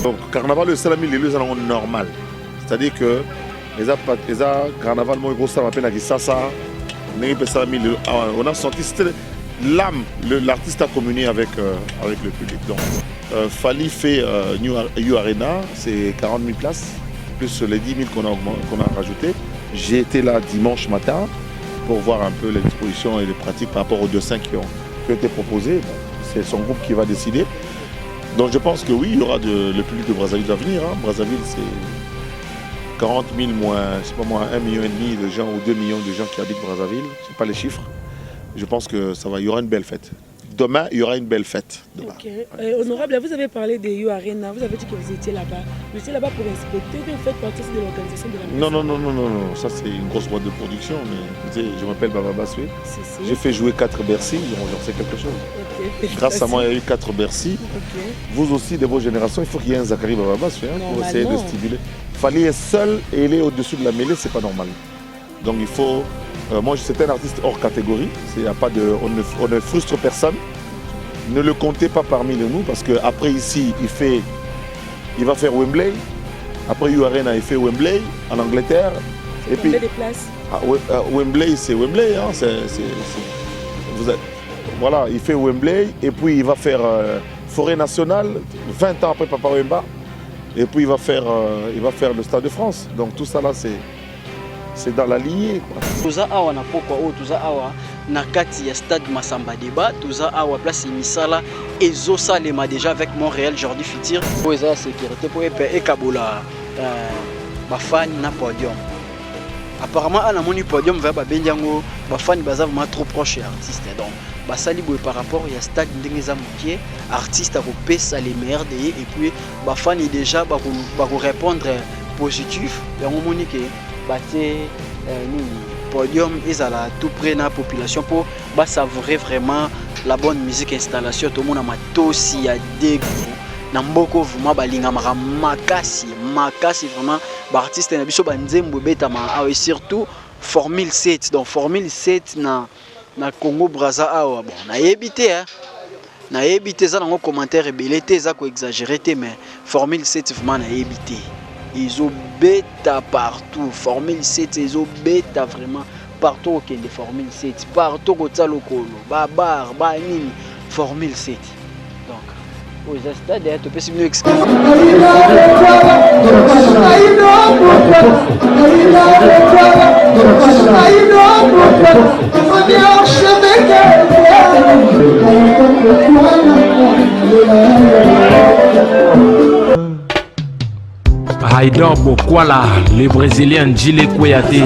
Donc carnaval le salami les lieux sont normal. C'est-à-dire que les carnaval moi gros ça m'appelle à Sasa. On a senti c'était l'âme, l'artiste a communié avec le public. Donc Fally fait New Arena, c'est 40 000 places, plus les 10 000 qu'on a rajouté. J'ai été là dimanche matin pour voir un peu les dispositions et les pratiques par rapport aux dessins qui ont été proposés. C'est son groupe qui va décider. Donc je pense que oui, il y aura le public de Brazzaville à venir. Hein. Brazzaville, c'est 40 000 moins, je sais pas moi, 1,5 million de gens ou 2 millions de gens qui habitent Brazzaville. Ce ne sont pas les chiffres. Je pense que il y aura une belle fête. Demain, il y aura une belle fête. Okay. Honorable, vous avez parlé de You Arena, vous avez dit que vous étiez là-bas. Vous étiez là-bas pour inspecter ou bien vous faites partie de l'organisation de la musique? Non, ça c'est une grosse boîte de production. Mais, je m'appelle Baba Baswe. J'ai fait jouer 4 Bercy, j'en sais quelque chose. Okay. Grâce à moi, il y a eu 4 Bercy. Okay. Vous aussi, de vos générations, il faut qu'il y ait un Zachary Baba Baswe pour essayer de stimuler. Fally est seul et il est au-dessus de la mêlée, c'est pas normal. Donc il faut... moi, c'est un artiste hors catégorie. On ne frustre personne. Ne le comptez pas parmi nous parce qu'après ici, il va faire Wembley. Après You Arena, il fait Wembley en Angleterre. Et puis des places. Wembley, c'est Wembley. Hein, voilà, il fait Wembley et puis il va faire Forêt Nationale 20 ans après Papa Wemba. Et puis il va faire le Stade de France. Donc tout ça là, c'est dans la lignée. Tuza awa na pokwa o tuza awa na kati ya stade Masamba Débat, tuza awa place misala ezosalema déjà avec Montréal Jordi Futur pour la sécurité pour et kabola bafani na podium. Apparemment à la moni podium va ba benjango bafani baza vraiment trop proche artiste donc basali boy par rapport ya stade ndengeza mukie artiste a kopesa les meilleurs et puis bafani déjà ba ko répondre positif ya moni que baté podium ils à la tout près de la population pour savourer vraiment la bonne musique installation tout le monde a matosi ya dégo namboko vraiment balinga makasi vraiment artiste na biso banzembo betama et surtout Formule 7 donc Formule 7 na Congo Brazza awa bon na yebité hein na yebité ça dans commentaire rebelité ça ko exagérer mais Formule 7 vraiment na yebité ils ont bêta partout. Formule 7, ils ont bêta vraiment partout au Kenya. Formule 7, partout au Tsalokolo, Babar, Banini, Formule 7. Donc, aux stades, tu peux mieux expliquer. Haïdor Bokwala, le Brésilien Gilles Kouyaté.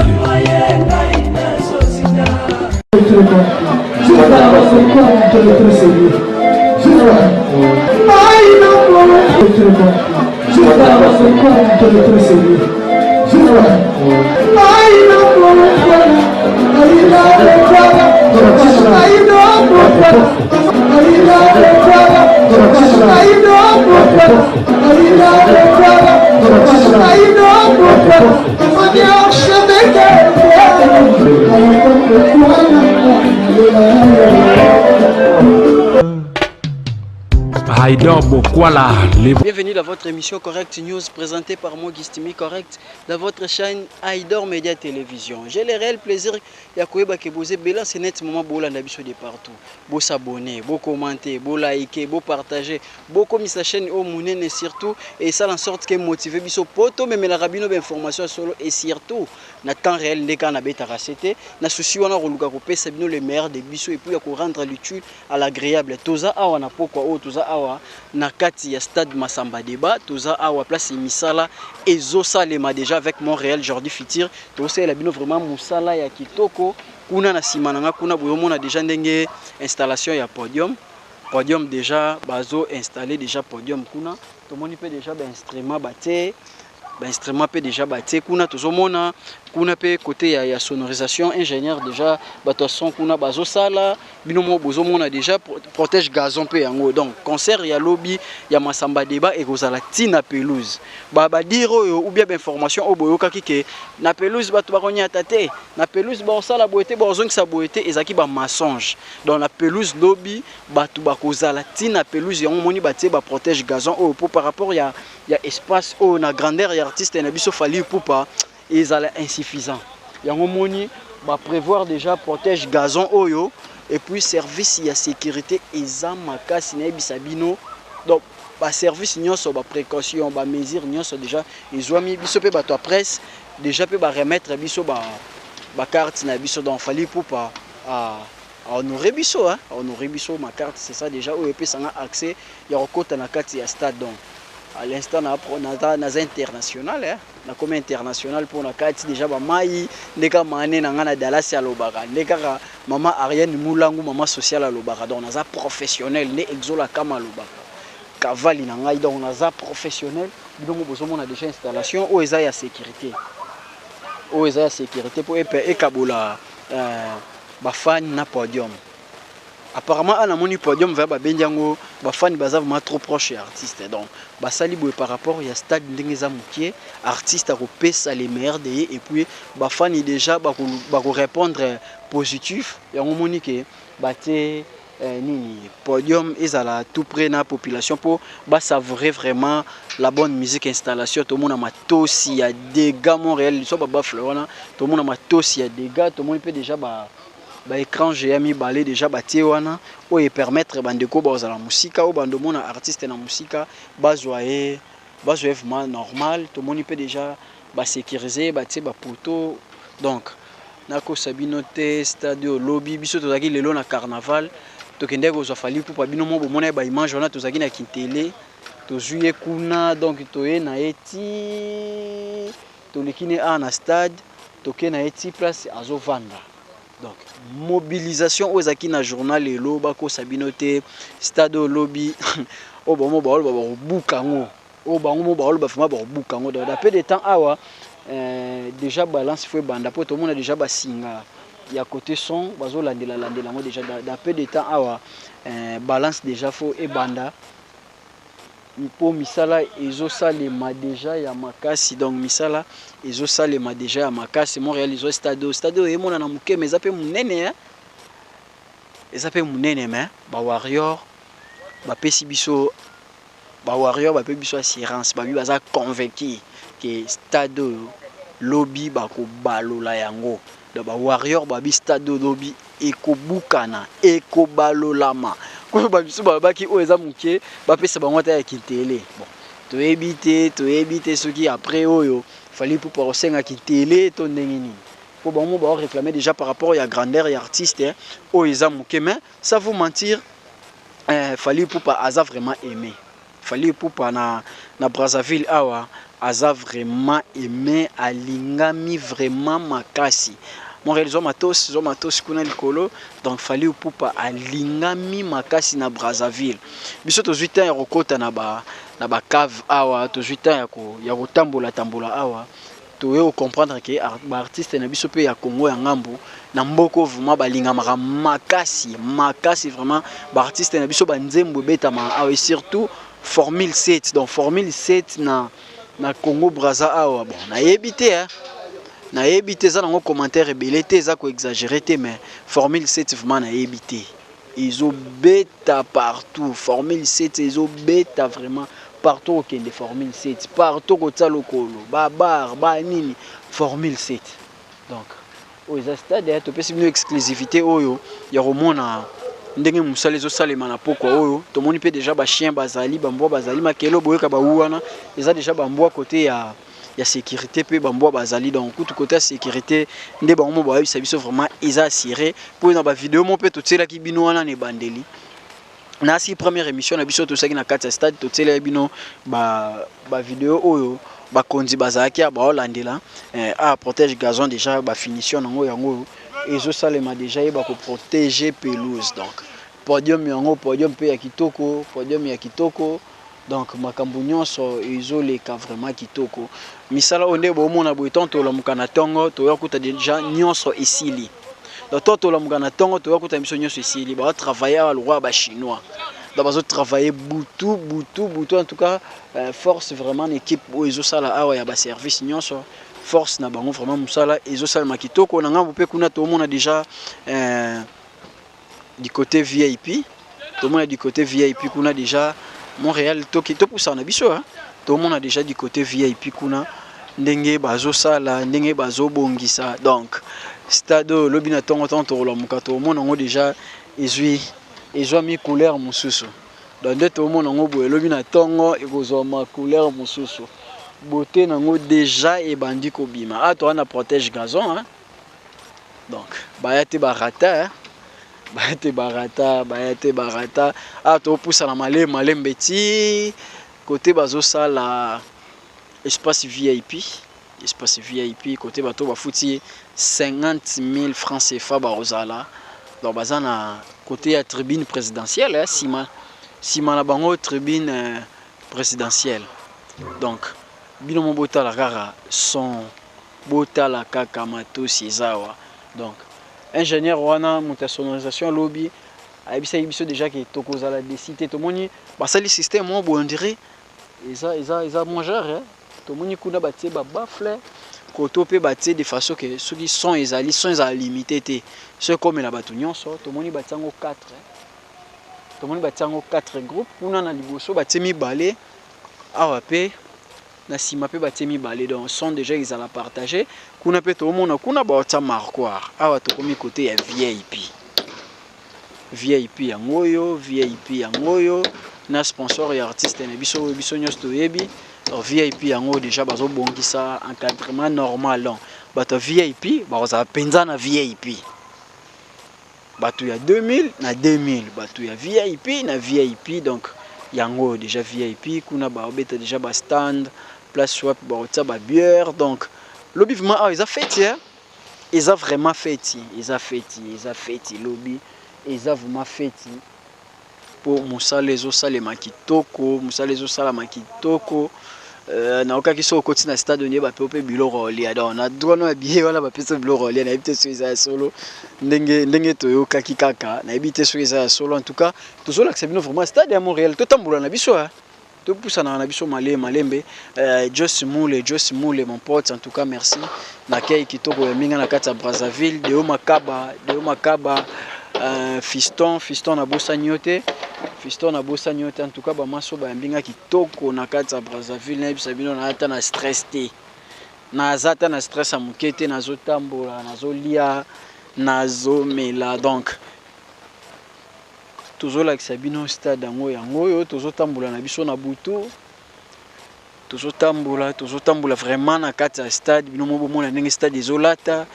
Bienvenue dans votre émission Correct News présentée par moi Gistimi Correct dans votre chaîne Haïdor Média Télévision. J'ai le réel plaisir ya koyeba ke boze bela c'est net moment bola na biso de partout. Bo s'abonner, bo commenter, bo liker, bo partager, bo comme sa chaîne au munene surtout et ça en sorte que motiver biso poto mais la rabino d'information solo et surtout na temps réel ndeka na beta racete na souci wana roluka ko pesa bino le meilleur de biso et puis ya ko rendre l'utile à l'agréable. Toza awa na pokwa o toza awa na kati ya stade Masamba Débat, toza awa place misala ezosalema déjà avec Montréal Jordi Futur. Toza la bino vraiment musala ya kitoko kuna na simananga kuna boyomona déjà ndenge installation ya podium déjà bazo installer déjà podium kuna tomoni pe déjà ba instrument baté instrument pe déjà baté kuna tozomona kuna pe côté ya sonorisation ingénieur déjà bato son kuna bazo sala binomo bozomona déjà protège gazon pe yango donc concert ya lobby ya Masamba Débat et kozala tina pelouse ba dire ou bien information o boyoka kike na pelouse bato bakonya tate na pelouse ba sala boete ba zongi sa boete ezaki ba mensonge donc la pelouse lobby bato bakozala tina pelouse yango moni batie ba protège gazon o pour par rapport ya il y a espace où na grandeur ya artiste na biso fali poupa ils allaient insuffisant yango moni ba prévoir déjà protège gazon oyo et puis service ya sécurité eza makasi na bisabino donc ba service nyonso ba précaution ba mesure nyonso déjà ezwami biso pe bato presse déjà pe ba remettre biso ba carte na biso donc fali poupa à honorer biso hein honorer biso ma carte c'est ça déjà où peut sanga accès ya rekota na kati ya stade donc à l'instant na international hein na comme international pour na kati déjà ba mai ndeka mané na ngana Dallas ya lobaka ndeka mama Ariane Moulangu mama social à lobaka donc naza professionnel ne exola kama lobaka kavali na ngai donc naza professionnel donc bozomo na déjà installation où eza ya sécurité pour et kabola bafani na podium apparemment ana moni podium va ba benjango bafani baza vraiment trop proche artiste donc basali boye par rapport ya stade ndenge za mukie artiste a kopesa les meilleurs de et puis bafani déjà ba ko répondre positif yango moni ke baté nini podium ezala tout près na population pour ba savourer vraiment la bonne musique installation tout le monde a matosi ya dégâts Montréal so ba Florona tout le monde a matosi ya dégâts tout le monde peut déjà ba écran géant mi balé déjà batie wana o et permettre bandeko baza la musique ou bando mona artiste na musique bazoyer vraiment normal tout le monde peut déjà ba sécuriser batie ba poteau donc nako sabinote stadio lobby biso tozaki lelo na carnaval tokende ko zo fali pour bino mo bomona ba image wana tozaki na kintele tozuye kuna donc toye na eti tolikine na stade toke na eti place azovanda donc mobilisation aux akina na journal lelo bako sabinote stade lobby o bomo ba bukango o bango mo ba ba fama ba bukango donc d'après des temps awa déjà balance foi banda po tout le monde a déjà basinga ya côté son bazo landela mo déjà d'après des temps awa balance déjà fo e banda pour misala ezo salema déjà ya makasi donc misala ezo salema déjà ya makasi Montréal ezo stade et mona na muke mais zape munene hein ezape munene mais ba warrior ba pesi biso ba warrior ba pe biso assurance ba bi baza convaincu que stade lobby ba ko balola yango donc ba warrior ba bi stade lobby ekobukana ekobalolama ko ba biso ba ki o eza muke ba pesa bango ta ya kitele bon to éviter ce qui après oyo fallait pour senga kitele to ndengini pour bon ba réclamer déjà par rapport à grandeur et artiste o eza muke mais ça vous mentir fallait pour pas aza vraiment aimé fallait pour pas na Brazzaville awa aza vraiment aimé alingami vraiment makasi Montréal zo matos kuna likolo donc fallait pour pas alingami makasi na Brazzaville biso to 8 ans ya rekota na ba cave awa to 8 ans ya kotambola awa to yo comprendre que ba artiste na biso pe ya Congo ya ngambo na mboko vraiment balingama makasi vraiment ba artiste na biso ba nzembo betama awa et surtout Formule 7 donc Formule 7 na Congo Brazza awa bon na yebité hein na yebité za nango commentaire ebelete za ko exagérer mais Formule 7 vraiment na yebité ils ont bêta partout Formule 7 ils ont bêta vraiment partout au Kende Formule 7 partout au Tsalokolo babar ba nini Formule 7 donc aux stades to pesi une exclusivité oyo ya romona ndenge musale zo salema na poko oyo to moni pe déjà ba chien bazali bambwa bazali makelo boyeka ba wana eza déjà bambwa côté ya sécurité pe bambwa bazali donc tout côté sécurité nde bango ba bisa biso vraiment eza assuré pour na ba vidéo mon pe to tsela ki bino wana ne bandeli na si première émission na biso to saki na kati stade to tsela bino ba vidéo oyo ba konzi bazaki ba holandela a protège gazon déjà ba finition nango yango ezo salema déjà ba ko protéger pelouse donc podium yango podium pe ya kitoko donc makambo nyonso ezoleka vraiment kitoko misala onde bomona boiton to la mukana tongo to yakuta déjà nyonso esili donc to la mukana tongo to yakuta miso nyonso esili ba travailler à loi ba chinois donc bazo travailler butu en tout cas force vraiment une équipe ezo sala awa ya ba service nyonso force na bango vraiment musala ezo sala makitoko na ngambo pe kuna to mona déjà du côté VIP to mona du côté VIP kuna déjà Montréal toki to poussa na biso hein tout le monde a déjà du côté VIP kuna ndenge bazo sala ndenge bazo bongisa donc stade lobi na tongo tonto la mukato mon ngo déjà ezui mi couleur mususu donc de tout le monde ngo boye lobi na tongo ekozwa ma couleur mususu beauté nango déjà et bandi ko bima ah toi na protège gazon hein donc bayate barata bayate barata ah to poussa na malem beti côté bazo sala espace VIP côté bato ba fouti 50 000 francs CFA barozala donc bazana côté à tribune présidentielle hein, sima na bango tribune présidentielle donc bino mo bota la kaka son bota la kaka matosi zawa donc ingénieur wana monta sonorisation lobby ayebisa biso déjà que tokozala décider to moni basali système mo bo on dirait eza mangeur hein to moni kuna batie ba bafle koto pe batie de façon que ceux qui sont ezali limité te ceux comme la bato nyonso to moni batiango 4 to moni batiango 4 groupes kuna na liboso batie mibale awa pe na sima pe batie mibale donc sont déjà ils alla partager kuna pe to mona kuna ba tia marquoir awa to komi côté ya VIP yangoyo na sponsor ya artiste na biso nyos to yebi VIP yango déjà bazo bongisa encadrement normal donc bato VIP baza penza na VIP bato ya 2000 na 2000 bato ya VIP na VIP donc yango déjà VIP kuna ba obeta déjà ba stand place swap ba ota ba bière donc lobby vraiment ah ils a fait hein ils a vraiment fait lobby ils a vraiment fait pour musalezo salema kitoko na okaki so okoti na stade on ba pe biloko lia donc na drono ya bié wala ba pesa biloko lia na ebite so isa solo ndenge to yo kaki kaka na ebite so isa solo en tout cas to so l'accès bino vraiment stade ya Montréal to tambula na biso hein to poussa na biso malembe Joss Moule mon pote en tout cas merci na kay kitoko ya minga na kati ya Brazzaville de Makaba fiston na bossa nyote en tout cas ba maso ba mbinga kitoko na kati ya Brazzaville na bisa bino na ata na stress te na azata na stress amukete na zotambola na zolia na zomela donc toujours la sabino stade yango tozotambola na biso na butu tozotambola vraiment na kati ya stade bino mo bomona ndenge stade ezolata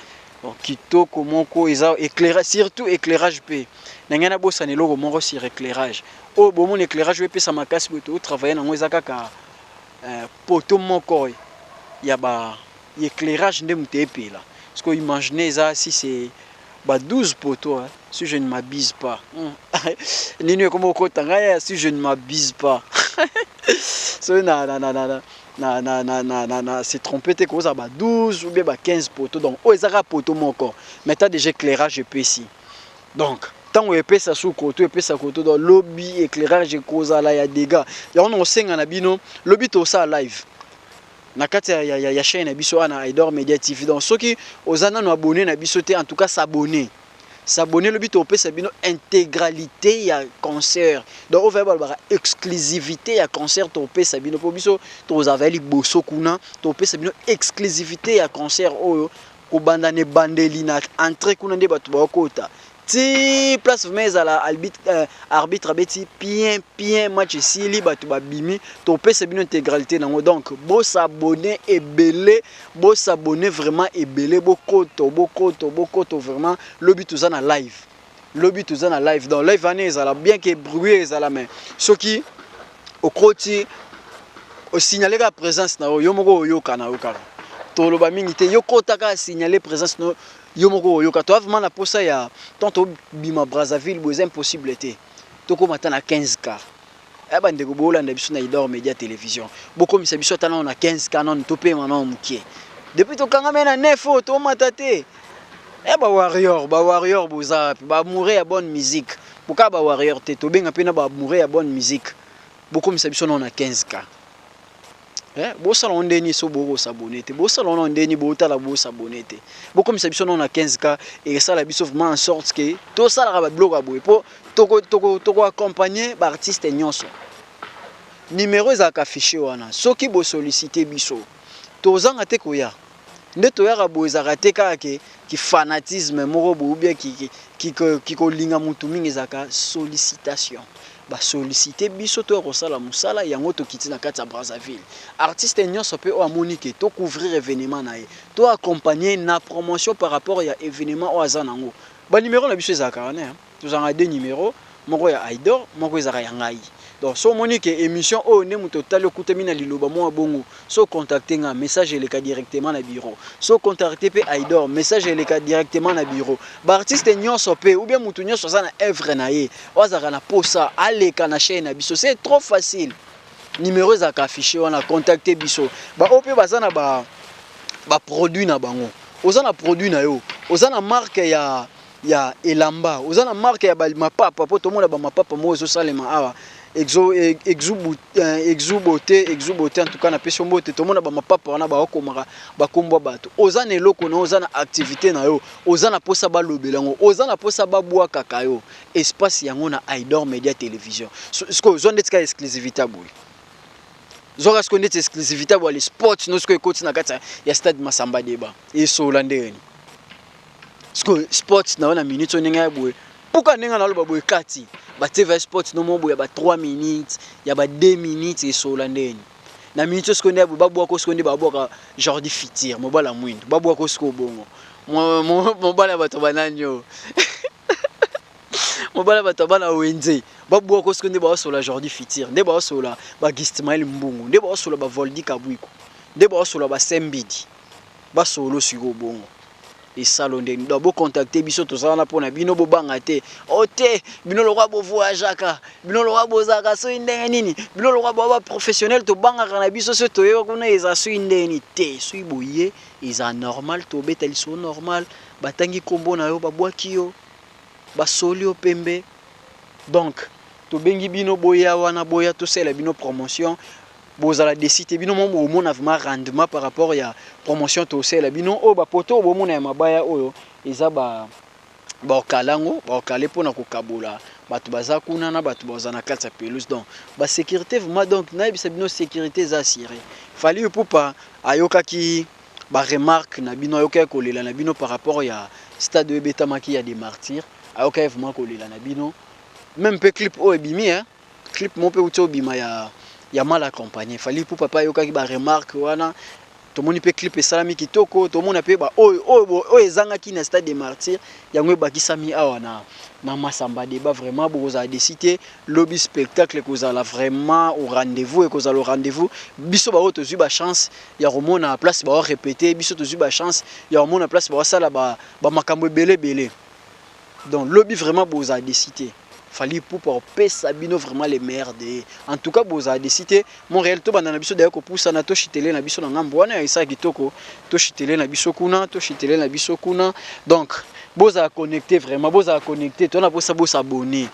kitoko moko eza éclairage surtout éclairage pe ndenge na bossa neloko moko sur éclairage o bomona éclairage pe sa makasi boto travailler nango eza kaka poto moko ya ba éclairage nde muté epela parce que imaginez ça si c'est ba 12 poteaux hein, si je ne m'abuse pas nini comme okotanga si je ne m'abuse pas so na c'est trompé te cause ba 12 ou bien ba 15 poteaux donc o ezaka poteau moko mais t'as déjà éclairage ici donc tant on epesa sous côté epesa côté dans lobby éclairage cause là ya dégâts ya on senga na bino lobby to ça live na kati ya chaîne na biso ana Aidor Media TV donc ceux qui ozana no abonné na biso te en tout cas s'abonner le but au pesa bino intégralité ya concert donc on va avoir exclusivité ya concert to pesa bino po biso to avali boso kuna to pesa bino exclusivité ya concert oyo ko bandane bandeli na entrée kuna nde batu ba kota ti place mais à la arbitre abeti bien match ici batu ba bimi to pesa bino intégralité nango donc bo s'abonner vraiment ebele bokoto vraiment le but tout ça na live donc live année ça bien que bruit ça la main ce qui au côté au signaler la présence na yo moko yoka na yoka to lo ba mingi te yokota ka signaler présence no yo moko yoka to vraiment na posa ya tonto bima Brazzaville bo impossible te to ko matana 15K eba ndeko bolanda biso na Aidor Media Télévision boko misa biso tana na 15K non to pe manon mukie depuis to kanga mena 9 to matate eba warrior boza ba mourir ya bonne musique pourquoi ba warrior te to benga pena ba mourir ya bonne musique boko misa biso na 15K bo salon ndeni so bo s'abonner te bo salon ndeni bo tala bo s'abonner te bo comme ça biso na 15K et ça la biso vraiment en sorte que tout ça la ba blog aboy po toko accompagner ba artiste nyonso numéro ezalaka affiché wana soki bo solliciter biso tozanga te koya nde toyaka bo ezalaka te kaka ki fanatisme moko bo ou bien ki kolinga mutu mingi ezalaka sollicitation ba solliciter biso to kosala musala yango tokiti na kati ya Brazzaville artiste nyonso pe o amoni ke to couvrir événement na ye to accompagner na promotion par rapport ya événement o aza nango ba numéro na biso ezalaka wana tozanga deux numéros moko ya Aidor moko ezalaka ya ngai donc so moni ke émission o ne muto talo kutemi na liloba mo bongo so contacter nga message eleka directement na bureau so contacter pe Aidor message eleka directement na bureau ba artiste nyonso pe ou bien mutu nyonso za na œuvre na ye ozaka na posa aleka na chaîne na biso c'est trop facile numéro za ka affiché wana contacter biso ba o pe bazana ba produit na bango ozana produit na yo ozana marque ya elamba ozana marque ya ba mapapa po to mona ba mapapa mo zo salema awa exu beauté en tout cas na peso mbote to mona ba mapapa wana ba okomaka ba kombo bato ozana eloko na ozana activité na yo ozana posa ba lobelango ozana posa ba bwa kaka yo espace yango na Aidor Media Télévision sko zone de exclusivité boy zoka sko ndetse exclusivité bo les sports no sko ekoti na kata ya stade Masamba Deba et Solandeni sko sports na wana minute oninga boy pourquoi ninga na loba boy kati ba TV sports no mo boy ba 3 minutes ya ba 2 minutes et Solandeni na minute sko ndebo ba bwa ko sko ndeba boka Jordi Fitir mo bala mwindo ba bwa ko sko bongo mo bala bato bananyo mo bala bato bana wenze ba bwa ko sko ndeba sola Jordi Fitir ndeba sola ba Gismail Mbungu ndeba sola ba Voldi Kabwiko ndeba sola ba Sembidi ba solo siko bongo et salonde do bo contacter biso to sala pona bino bo banga te ote bino lo kwa bo voyagaka bino lo kwa bo zaka so indenge nini bino lo kwa bo professionnel to banga kana biso so to yo kuna eza so indenge te so iboye eza normal to betali so normal batangi kombo na yo ba bwaki yo ba soli o pembe donc to bengi bino boya wana boya to sela bino promotion bozala décider bino mo mona vraiment rendement par rapport ya promotion to sela bino o ba poto bo mona ya mabaya oyo eza ba okalango ba okale pona ko kabola batu baza kuna na batu bazana kati pelouse donc ba sécurité vraiment donc na bisa bino sécurité za assurée fallait poupa ayoka ki ba remarque na bino ayoka ko lela na bino par rapport ya stade de Betamaki ya des martyrs ayoka vraiment ko lela na bino même pe clip o ebimi clip mo pe uto bima ya mal accompagné fallait pour papa yoka ki ba remarque wana to moni pe clip esalami kitoko to mona pe ba o ezanga ki na stade des martyrs yango bakisami awa na Masamba Deba vraiment boza décider lobby spectacle kozala vraiment au rendez-vous et kozala au rendez-vous biso ba oto zu ba chance ya romona place ba répéter biso to zu ba chance ya romona place ba sala ba makambo belé donc lobby vraiment boza décider fallait pour pesa bino vraiment les meilleurs de en tout cas boza décider Montréal to bana na biso d'ailleurs ko poussa na to chitele na biso na ngambo wana isa kitoko to chitele na biso kuna donc boza connecter vraiment boza connecter to na bosa abonner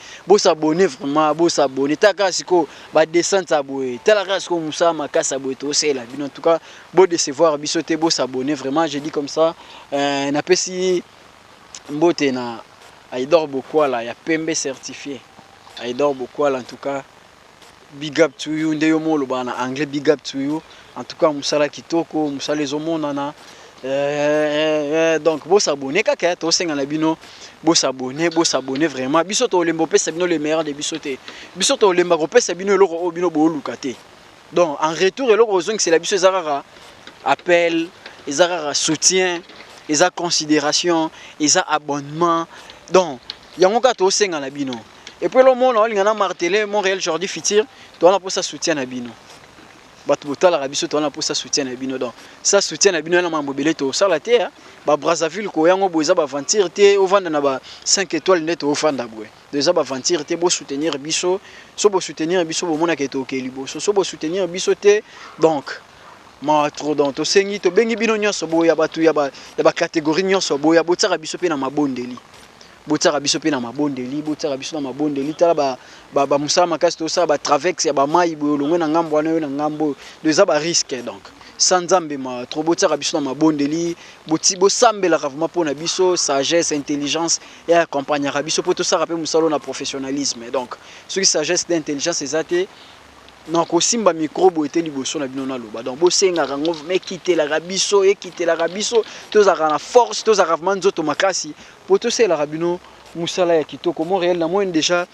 vraiment bosa abonner taka siko ba descente aboye tala ka siko musa makasa boye to sela bino en tout cas bo décevoir biso te bosa abonner vraiment j'ai dit comme ça na pesi mbote na Aidor Bokwala ya pembe certifié Aidor Bokwala en tout cas big up to you ndeyo molo bana anglais big up to you en tout cas musala kitoko musala ezomonana donc bo s'abonner kaka to senga na bino bo s'abonner vraiment biso to lembo pesa bino le meilleur de biso te biso to lemba ko pesa bino eloko o bino bo lukate donc en retour eloko ozong c'est la biso ezarara appel ezarara soutien eza considération eza abonnement donc yango ka to senga na bino et puis le monde olinga na marteler Montréal Jordi Fitir to na posa soutien na bino batu botala ka biso to na posa soutien na bino donc ça soutien na bino na mambo belé to sala te ba Brazzaville ko yango boza ba aventure te o vanda na ba 5 étoiles net o fanda bwe déjà ba aventure te bo soutenir biso so bo soutenir biso bo mona ke to ke liboso so bo soutenir biso te donc ma trop dans to sengi to bengi bino nyonso boya batu ya ba catégorie nyonso boya botsaka biso pe na mabondeli botsaka biso pe na mabondeli botsaka biso na mabondeli tala ba musala makasi to sa ba travex ya ba mai bolongwe na ngambo wana yo na ngambo déjà ba risque donc sans nzambe ma trop botsaka biso na mabondeli boti bo sambela vraiment pona biso sagesse intelligence et accompagnera biso poto sa rappel musalo na professionnalisme donc ce qui sagesse d'intelligence ezate na kosimba microbe était liboso na bino na loba donc bosenga rango mekite la rabiso tozaka na force tozaka vraiment nzoto makasi po tosela rabino musala ya kitoko Montréal na moi déjà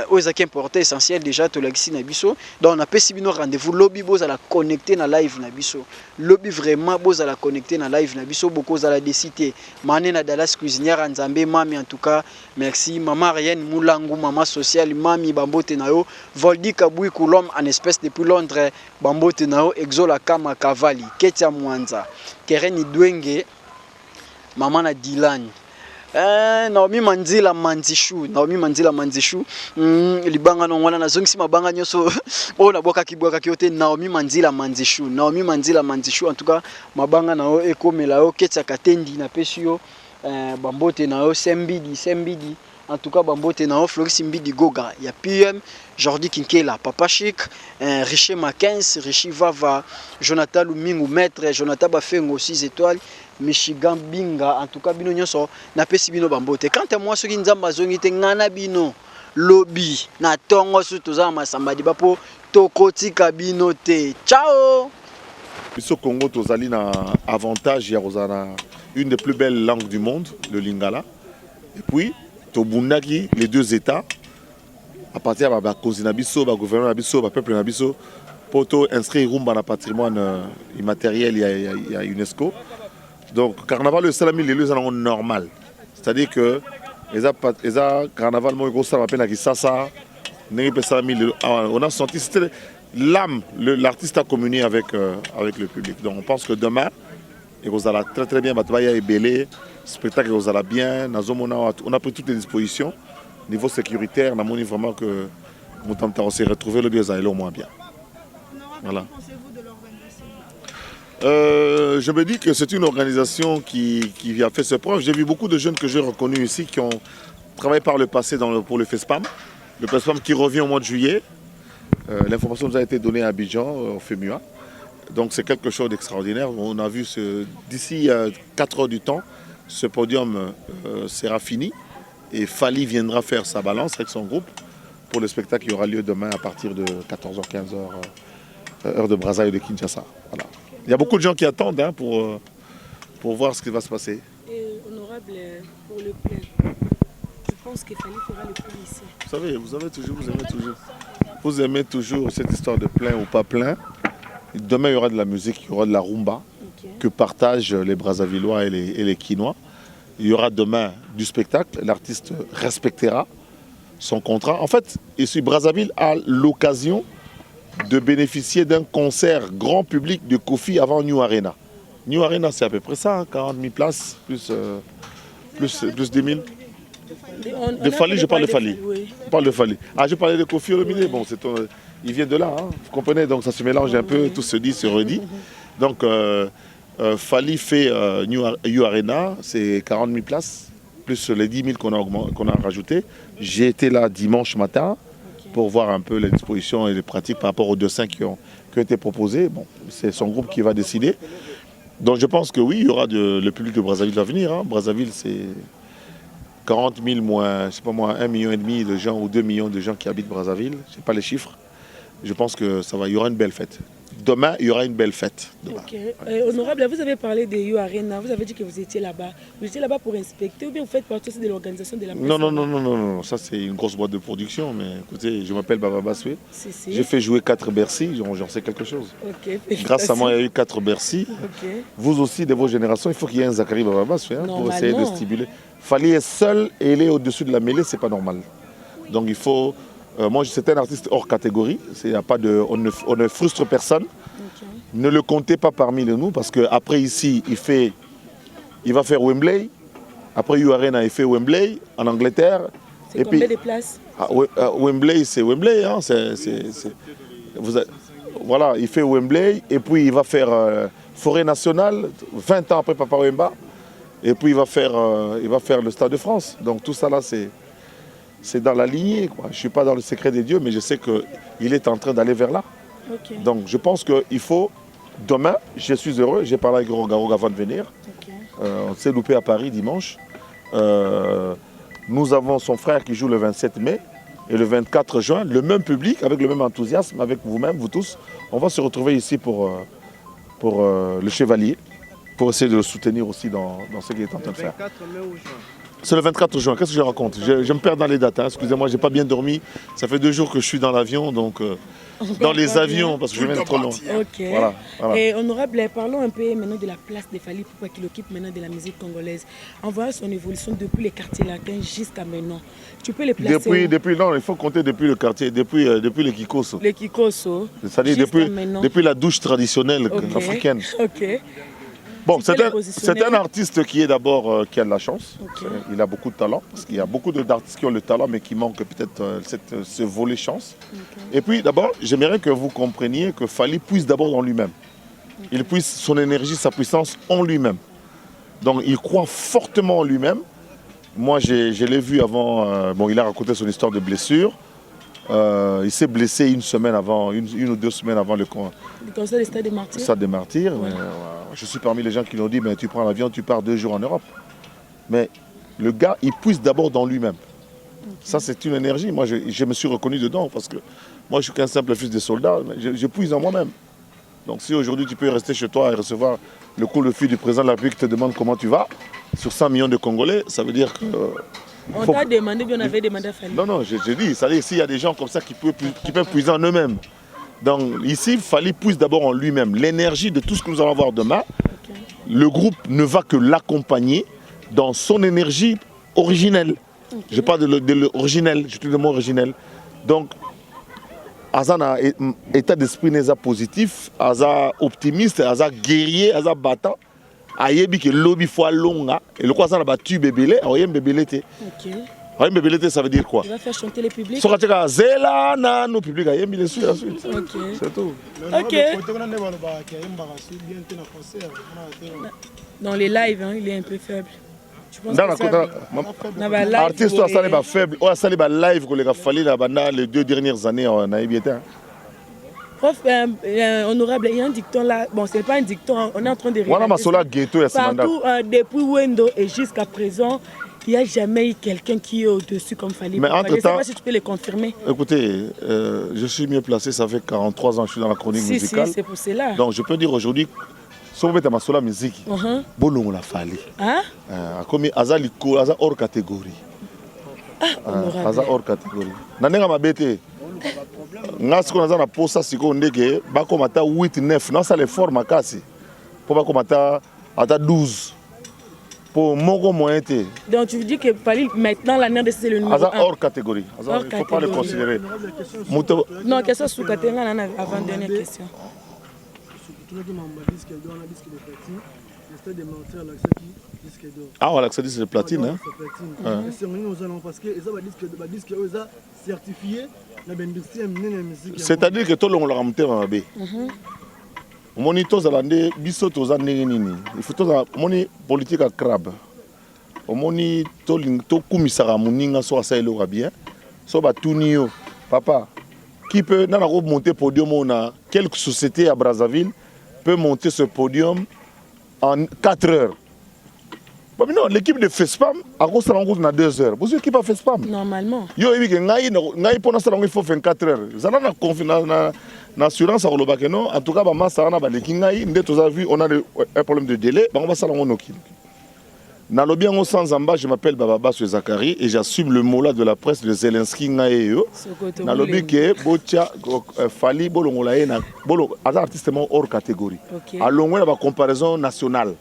ozaki important essentiel déjà to lagisi na biso donc on a pesi bino rendez-vous lobby boza la connecter na live na biso lobby vraiment boza la connecter na live na biso beaucoup za la décité mané na Dallas cuisinière Nzambe mami en tout cas merci maman Ariane Moulangu maman sociale mami bambote na yo Voldi Kabui Coulomb en espèce depuis Londres bambote na yo Exola Kama Kavali Ketia Mwanza Kereni Dwenge maman na Dylan Naomi Manzila Manzishu libanga no wana nazongisi mabanga nyoso ona boka kibwaka kiote Naomi Manzila Manzishu en tout cas mabanga nao ekomela yo ketsa katendi na pesi yo bambote na yo sembidi en tout cas bambote na yo Floris Mbidi Goga ya PM Jordi Kinkela Papa Chic Richer Mackenzie Richi Vava Jonathan Lumingu Maître Jonathan Bafengo 6 étoiles Michigan Binga en tout cas bino nyonso na pesi bino bambote quant à moi soki nzamba zongi te ngana bino lobby na tongo su toza masamba di bapo tokotika bino te ciao biso Congo tozali na avantage ya kozana une des plus belles langues du monde le lingala et puis tobundaki les deux états à partir de bakonzi na biso ba gouvernement na biso ba peuple na biso poto inscrit rumba na patrimoine immatériel il y a UNESCO. Donc carnaval le salami les lieux sont normal. C'est-à-dire que les carnaval moi gros ça m'appelle qui ça on a senti c'était l'âme l'artiste a communié avec le public. Donc on pense que demain et vous allez très bien bataya et belé spectacle vous allez bien on a pris toutes les dispositions niveau sécuritaire on a montré vraiment que on s'est retrouvé le bien au moins bien. Voilà. Je me dis que c'est une organisation qui a fait ses preuves. J'ai vu beaucoup de jeunes que j'ai reconnus ici qui ont travaillé par le passé pour le FESPAM. Le FESPAM qui revient au mois de juillet. L'information nous a été donnée à Abidjan, au FEMUA. Donc c'est quelque chose d'extraordinaire. On a vu d'ici 4 heures du temps, ce podium sera fini. Et Fali viendra faire sa balance avec son groupe pour le spectacle qui aura lieu demain à partir de 14h-15h, heure de Brazzaville et de Kinshasa. Voilà. Il y a beaucoup de gens qui attendent pour voir ce qui va se passer. Et honorable, pour le plein, je pense que Fali fera le plein ici. Vous savez, vous aimez toujours cette histoire de plein ou pas plein. Demain, il y aura de la musique, il y aura de la rumba que partagent les Brazzavillois et les Quinois. Il y aura demain du spectacle. L'artiste respectera son contrat. En fait, ici, Brazzaville a l'occasion de bénéficier d'un concert grand public de Kofi avant New Arena. New Arena, c'est à peu près ça, hein, 40 000 places, plus 10 000. De Fali, je parle de Fali. Oui. Je parle de Fali. Ah, je parlais de Kofi Olomide. Bon, il vient de là, hein, vous comprenez, donc ça se mélange un peu, tout se dit, se redit. Donc, Fali fait New Arena, c'est 40 000 places, plus les 10 000 qu'on a rajouté. J'ai été là dimanche matin pour voir un peu les dispositions et les pratiques par rapport aux dessins qui ont été proposés. Bon, c'est son groupe qui va décider. Donc je pense que oui, il y aura le public de Brazzaville va venir. Hein. Brazzaville, c'est 40 000 moins, je sais pas moi, 1,5 million de gens ou 2 millions de gens qui habitent Brazzaville. Je sais pas les chiffres. Je pense que il y aura une belle fête. Demain, il y aura une belle fête. Okay. Honorable, vous avez parlé de You Arena, vous avez dit que vous étiez là-bas. Vous étiez là-bas pour inspecter ou bien vous faites partie aussi de l'organisation de la presse? Non, ça c'est une grosse boîte de production, mais écoutez, je m'appelle Baba Basoué. J'ai fait jouer 4 Bercy, j'en sais quelque chose. Okay. Grâce à moi, il y a eu 4 Bercy. Okay. Vous aussi, de vos générations, il faut qu'il y ait un Zachary Baba Basoué pour essayer de stimuler. Fallait être seul et il est au-dessus de la mêlée, c'est pas normal. Donc il faut... moi, c'est un artiste hors catégorie. Y a pas de, on ne frustre personne. Okay. Ne le comptez pas parmi nous parce qu'après ici, il va faire Wembley. Après You Arena, il fait Wembley en Angleterre. C'est combien de places? Wembley, c'est Wembley. Hein, voilà, il fait Wembley et puis il va faire Forêt Nationale 20 ans après Papa Wemba. Et puis il va faire le Stade de France. Donc tout ça là, c'est dans la lignée, quoi. Je ne suis pas dans le secret des dieux, mais je sais qu'il est en train d'aller vers là. Okay. Donc je pense qu'il faut, demain, je suis heureux, j'ai parlé avec Garo avant de venir. Okay. On s'est loupé à Paris dimanche. Nous avons son frère qui joue le 27 mai. Et le 24 juin, le même public, avec le même enthousiasme, avec vous-même, vous tous, on va se retrouver ici pour le Chevalier, pour essayer de le soutenir aussi dans ce qu'il est en train de faire. Le 24 mai ou juin? C'est le 24 juin, qu'est-ce que je raconte? Je me perds dans les dates, hein. Excusez-moi, j'ai pas bien dormi. Ça fait 2 jours que je suis dans l'avion, donc dans les avions, parce que je viens trop long. Ok. Voilà. Et honorable, parlons un peu maintenant de la place de Fally Ipupa qu'il occupe maintenant de la musique congolaise. En voyant son évolution depuis les quartiers latins jusqu'à maintenant, tu peux les placer Non, il faut compter depuis le quartier, depuis le Kikoso. Les Kikoso. C'est-à-dire depuis la douche traditionnelle africaine. Ok. Bon, c'est un artiste qui est d'abord qui a de la chance. Okay. Il a beaucoup de talent, parce qu'il y a beaucoup d'artistes qui ont le talent, mais qui manquent peut-être ce volet chance. Okay. Et puis d'abord, j'aimerais que vous compreniez que Fally puise d'abord dans lui-même. Okay. Il puise son énergie, sa puissance en lui-même. Donc il croit fortement en lui-même. Moi, je l'ai vu avant, bon, il a raconté son histoire de blessure. Il s'est blessé une ou 2 semaines avant le concert des Stades des Martyrs. Stade des Martyrs. Ouais. Je suis parmi les gens qui l'ont dit, mais tu prends l'avion, tu pars 2 jours en Europe. Mais le gars, il puise d'abord dans lui-même. Okay. Ça, c'est une énergie. Moi, je me suis reconnu dedans parce que moi, je suis qu'un simple fils de soldat, mais je puise en moi-même. Donc si aujourd'hui, tu peux rester chez toi et recevoir le coup de fil du président de la République qui te demande comment tu vas, sur 100 millions de Congolais, ça veut dire que... On t'a demandé, bien on avait demandé à Fally. Non, je dis, c'est-à-dire s'il y a des gens comme ça qui peuvent puiser en eux-mêmes. Donc ici, Fally puise d'abord en lui-même. L'énergie de tout ce que nous allons voir demain, okay. Le groupe ne va que l'accompagner dans son énergie originelle. Okay. Je parle de l'originel, je dis le mot originel. Donc, Azana état d'esprit n'est pas positif, Aza optimiste, Aza guerrier, Aza battant. Ayebi que lobby fois longa et le quoi ça n'a pas tué bébélé, ayem bébélé. Ok. Ayem bébélé ça veut dire quoi? Il va faire chanter les publics. So katika zela na no public ayem il est sur la suite. Ok. C'est tout. Ok. Dans les lives, hein, il est un peu faible. Tu penses dans que ça... artiste a salé ba faible, ou a salé ba live que les gars Fally là bana les 2 dernières années en Aïbiétain. Prof, honorable, il y a un dicton là. Bon, c'est pas un dicton, on est en train de réaliser. Partout, depuis Wendo et jusqu'à présent, il n'y a jamais eu quelqu'un qui est au-dessus comme Fally. Mais entre-temps, je ne sais pas si tu peux le confirmer. Écoutez, je suis mieux placé, ça fait 43 ans que je suis dans la chronique musicale. Si, c'est pour cela. Donc je peux dire aujourd'hui, si vous mettez ma sola musique, bolon la Fally. Hein? Comme Aza hors catégorie. Aza hors catégorie. Nanenga mabete. Nga siko naza na posa siko ndeke bakomata 8 9 non ça les forme makasi po bakomata ata 12 pour moko moyen te. Donc tu veux dire que Fally maintenant l'année de c'est le numéro 1 hors catégorie. Il ne faut pas le considérer. Non, question sous catégorie avant dernière question. Ah voilà, c'est de platine hein. C'est-à-dire que tout le monde l'a ramené en AB. On est tous à l'année, biso tous à nini. Il faut tous à moni politique à crabe. On est tout commissaire moninga soit ça il aura bien. Soit batunio papa qui peut dans la robe monter podium on a quelques sociétés à Brazzaville peut monter ce podium en 4 heures. Bon, non, l'équipe de FESPAM a cause dans 2 heures. Vous savez qui pas FESPAM? Normalement. Yo il pour il faut 24 heures. Ça n'a confiance l'assurance à Rolobake non. En tout cas, ça a vu on a un problème de délai. On va ça dans nos Nalobi en sans amba, je m'appelle Baba Basso Zakari et j'assume le mot là de la presse de Zelensky Ngaeyo. Nalobi que Bocha Fally bolongolae na bolo artistement hors catégorie. À l'ongwe la comparaison nationale.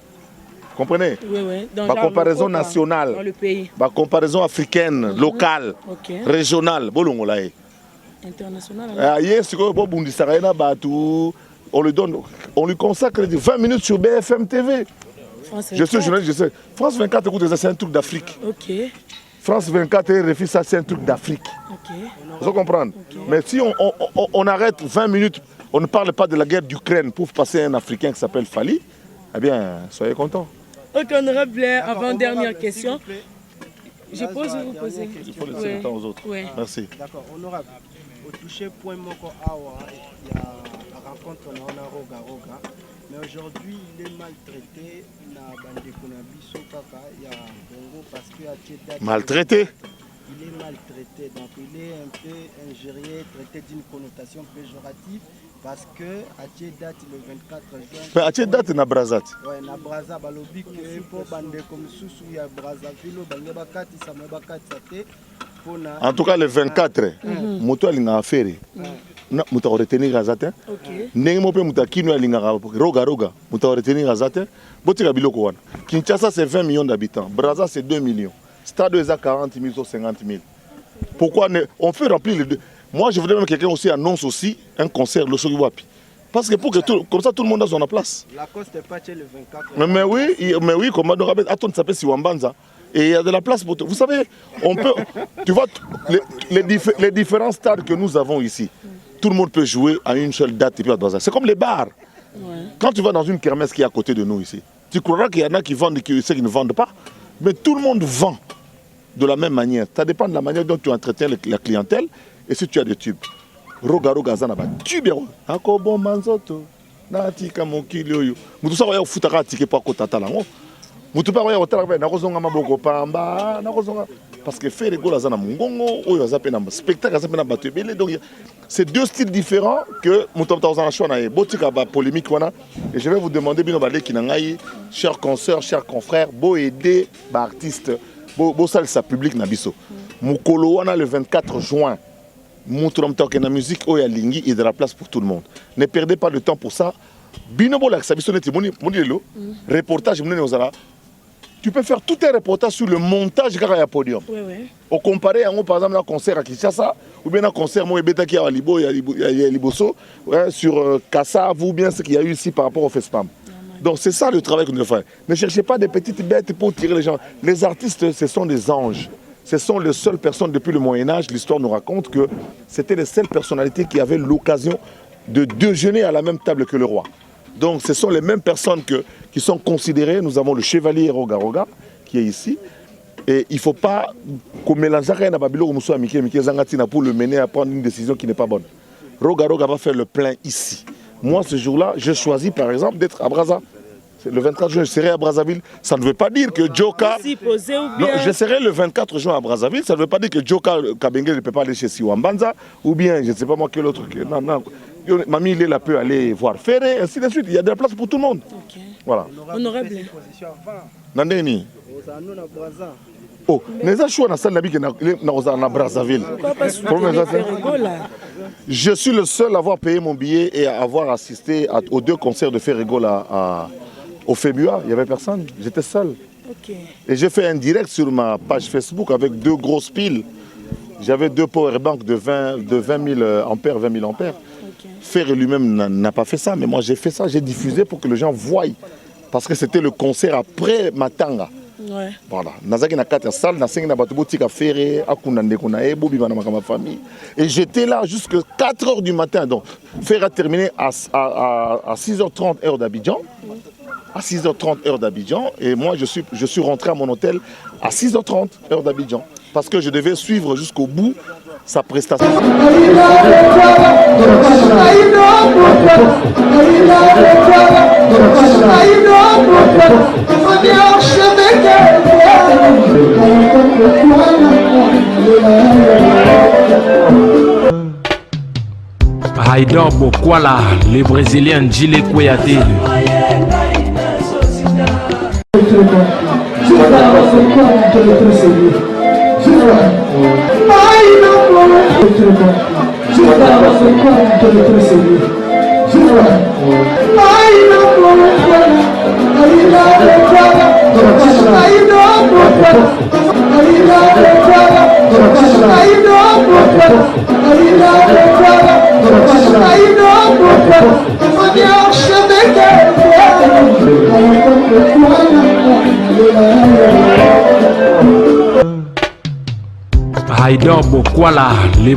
Comprenez? Oui. Dans la comparaison nationale, dans le pays. La comparaison africaine, locale, régionale, bolongolae. Internationale. On lui consacre 20 minutes sur BFM TV. Je suis journaliste, je sais. France 24, écoutez, ça c'est un truc d'Afrique. Ok. France 24 refuse ça, c'est un truc d'Afrique. Ok. Vous comprenez? Mais si on arrête 20 minutes, on ne parle pas de la guerre d'Ukraine pour passer un Africain qui s'appelle Fally, eh bien, soyez contents. Ok, honorable, avant-dernière question. Je pose ou vous posez? Il faut laisser le temps aux autres. Oui. Merci. D'accord, honorable. Au toucher point moko awa, il y a la rencontre on a roga. Mais aujourd'hui, il est maltraité na bande konabiso kaka ya Congo parce que a maltraité? il est maltraité. Donc il est un peu injurié, traité d'une connotation péjorative parce que à date le 24 juin. Mais à date na Brazat. Ouais, na Braza balobi que pour bande comme sous ya Brazzaville bande bakati sa bakati sate. En tout cas le 24 moto alinga affaire. Muta retenir Gazate. Ok. Ndenge mo pe muta kino alinga roga muta retenir Gazate. Botika biloko wana. Kinshasa c'est 20 millions d'habitants, Brazza c'est 2 millions. Stade est à 40 000 ou 50 000. Pourquoi on fait remplir les deux? Moi je voudrais même que quelqu'un aussi annonce aussi un concert le Sogiwapi. Parce que pour que comme ça tout le monde a son place. La cause n'est pas le 24. Mais oui, comme on attend de s'appeler Siwambanza. Et il y a de la place pour tout. Vous savez, on peut, tu vois, les différents stades que nous avons ici, tout le monde peut jouer à une seule date et puis à Brazza. C'est comme les bars. Ouais. Quand tu vas dans une kermesse qui est à côté de nous ici, tu croiras qu'il y en a qui vendent et ceux qui ne vendent pas. Mais tout le monde vend de la même manière. Ça dépend de la manière dont tu entretiens la clientèle et si tu as des tubes. Roga zana ba tube ako bon manzoto na tika mokili oyo. Mutu sa ya futaka tike pa kotata lango. Mutu pa ya otala ba na kozonga maboko pamba na kozonga parce que faire rigola zana mungongo oyo azape na spectacle azape na bato ebele. Donc c'est deux styles différents que mutu ta ozana choix na e botika ba polémique wana. Et je vais vous demander bino ba leki na ngai chers consoeurs, chers confrères, bo aider ba artiste bo sal sa public na biso. Mukolo wana le 24 juin. La musique oh, et de la place pour tout le monde. Ne perdez pas de temps pour ça. Reportage, tu peux faire tout un reportage sur le montage de podium. Oui, oui. Au comparé à par exemple un concert à Kinshasa ou bien un concert à Liboso sur Kassav ou bien ce qu'il y a eu ici par rapport au FESPAM. Donc c'est ça le travail que nous devons faire. Ne cherchez pas des petites bêtes pour tirer les gens. Les artistes, ce sont des anges. Ce sont les seules personnes depuis le Moyen-Âge, l'histoire nous raconte que c'était les seules personnalités qui avaient l'occasion de déjeuner à la même table que le roi. Donc ce sont les mêmes personnes qui sont considérées. Nous avons le chevalier Roga Roga qui est ici. Et il ne faut pas qu'on mélange rien à Babylone pour le mener à prendre une décision qui n'est pas bonne. Roga Roga va faire le plein ici. Moi ce jour-là, je choisis par exemple d'être à Brazza. Le 24 juin, je serai à Brazzaville. Ça ne veut pas dire que Joka... Non, je serai le 24 juin à Brazzaville. Ça ne veut pas dire que Joka Kabenge ne peut pas aller chez Siwambanza. Ou bien, je ne sais pas moi, quel autre... Non, non. Mamie, il peut aller voir Ferré, ainsi de suite. Il y a de la place pour tout le monde. Okay. Voilà. Honorable. Nandeni. Oh, neza choix na salle na Brazzaville. Je suis le seul à avoir payé mon billet et à avoir assisté aux deux concerts de Ferrégol au Fébua. Il n'y avait personne, j'étais seul. Okay. Et j'ai fait un direct sur ma page Facebook avec deux grosses piles. J'avais deux powerbanks de 20 000 ampères, 20 000 ampères. Okay. Ferré lui-même n'a pas fait ça, mais moi j'ai fait ça, j'ai diffusé pour que les gens voient. Parce que c'était le concert après Matanga. Ouais. Voilà. Et j'étais là jusqu'à 4 h du matin. Donc, Ferré a terminé à 6h30 heure d'Abidjan. À 6h30 heure d'Abidjan. Et moi, je suis rentré à mon hôtel à 6h30 heure d'Abidjan. Parce que je devais suivre jusqu'au bout sa prestation. Haïdor Bokwala, le Brésilien Gilles Kouyaté. Haïdor Bokwala,